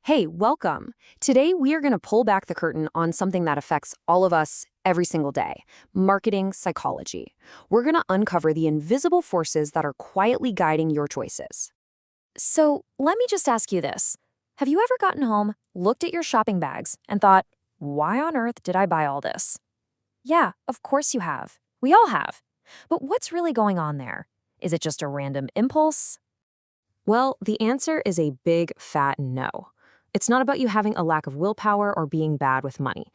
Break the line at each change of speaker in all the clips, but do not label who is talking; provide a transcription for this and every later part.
Hey, welcome. Today, we are going to pull back the curtain on something that affects all of us every single day: marketing psychology. We're going to uncover the invisible forces that are quietly guiding your choices.
So let me just ask you this. Have you ever gotten home, looked at your shopping bags, and thought, why on earth did I buy all this? Yeah, of course you have. We all have. But what's really going on there? Is it just a random impulse?
Well, the answer is a big, fat no. It's not about you having a lack of willpower or being bad with money.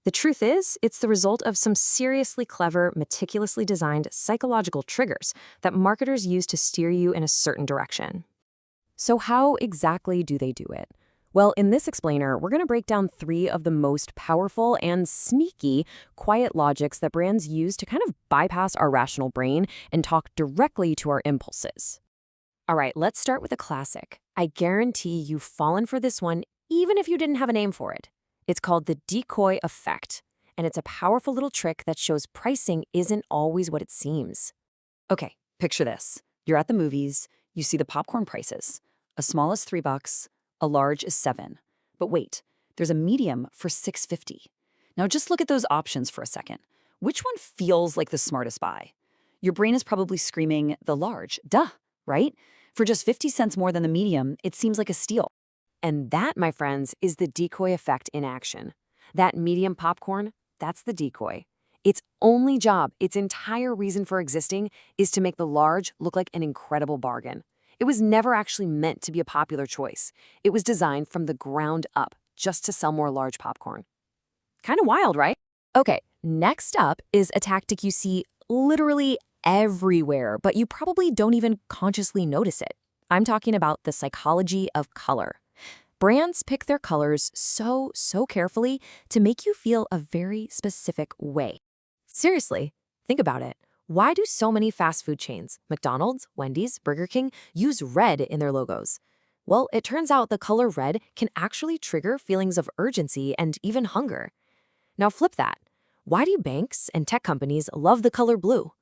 The truth is, it's the result of some seriously clever, meticulously designed psychological triggers that marketers use to steer you in a certain direction. So how exactly do they do it? Well, in this explainer, we're going to break down three of the most powerful and sneaky quiet logics that brands use to kind of bypass our rational brain and talk directly to our impulses. All right, let's start with a classic. I guarantee you've fallen for this one even if you didn't have a name for it. It's called the decoy effect, and it's a powerful little trick that shows pricing isn't always what it seems. Okay, picture this. You're at the movies, you see the popcorn prices. A small is $3, a large is 7. But wait, there's a medium for $6.50. Now just look at those options for a second. Which one feels like the smartest buy? Your brain is probably screaming, the large, duh, right? For just 50 cents more than the medium, it seems like a steal. And that, my friends, is the decoy effect in action. That medium popcorn, that's the decoy. Its only job, its entire reason for existing, is to make the large look like an incredible bargain. It was never actually meant to be a popular choice. It was designed from the ground up just to sell more large popcorn. Kind of wild, right? Okay, next up is a tactic you see literally everywhere, but you probably don't even consciously notice it. I'm talking about the psychology of color. Brands pick their colors so carefully to make you feel a very specific way. Seriously, think about it. Why do so many fast food chains, McDonald's, Wendy's, Burger King, use red in their logos? Well, it turns out the color red can actually trigger feelings of urgency and even hunger. Now flip that. Why do banks and tech companies love the color blue?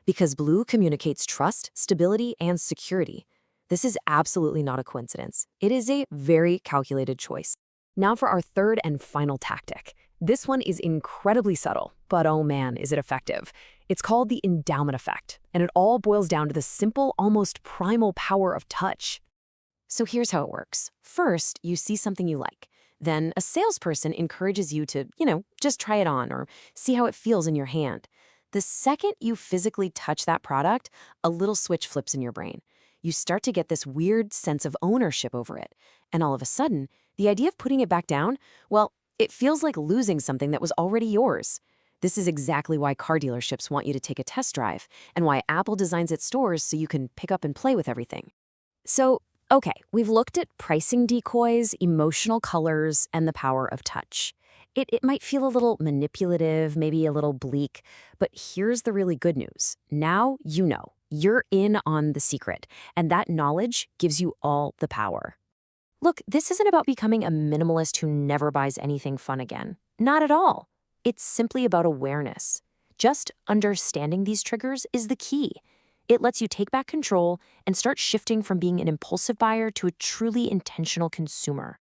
Because blue communicates trust, stability, and security. This is absolutely not a coincidence. It is a very calculated choice. Now for our third and final tactic. This one is incredibly subtle, but oh man, is it effective. It's called the endowment effect, and it all boils down to the simple, almost primal power of touch. So here's how it works. First, you see something you like. Then a salesperson encourages you to, just try it on or see how it feels in your hand. The second you physically touch that product, a little switch flips in your brain. You start to get this weird sense of ownership over it. And all of a sudden, the idea of putting it back down, well, it feels like losing something that was already yours. This is exactly why car dealerships want you to take a test drive and why Apple designs its stores so you can pick up and play with everything. So, okay, we've looked at pricing decoys, emotional colors, and the power of touch. It might feel a little manipulative, maybe a little bleak, but here's the really good news. Now you know. You're in on the secret, and that knowledge gives you all the power. Look, this isn't about becoming a minimalist who never buys anything fun again. Not at all. It's simply about awareness. Just understanding these triggers is the key. It lets you take back control and start shifting from being an impulsive buyer to a truly intentional consumer.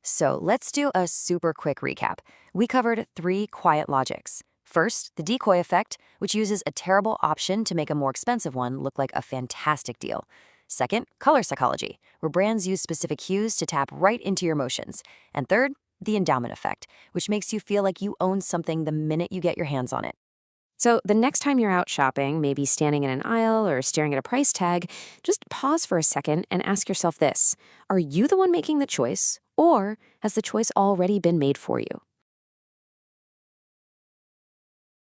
So let's do a super quick recap. We covered 3 quiet logics. First, the decoy effect, which uses a terrible option to make a more expensive one look like a fantastic deal. Second, color psychology, where brands use specific hues to tap right into your emotions. And third, the endowment effect, which makes you feel like you own something the minute you get your hands on it. So the next time you're out shopping, maybe standing in an aisle or staring at a price tag, just pause for a second and ask yourself this: are you the one making the choice, or has the choice already been made for you?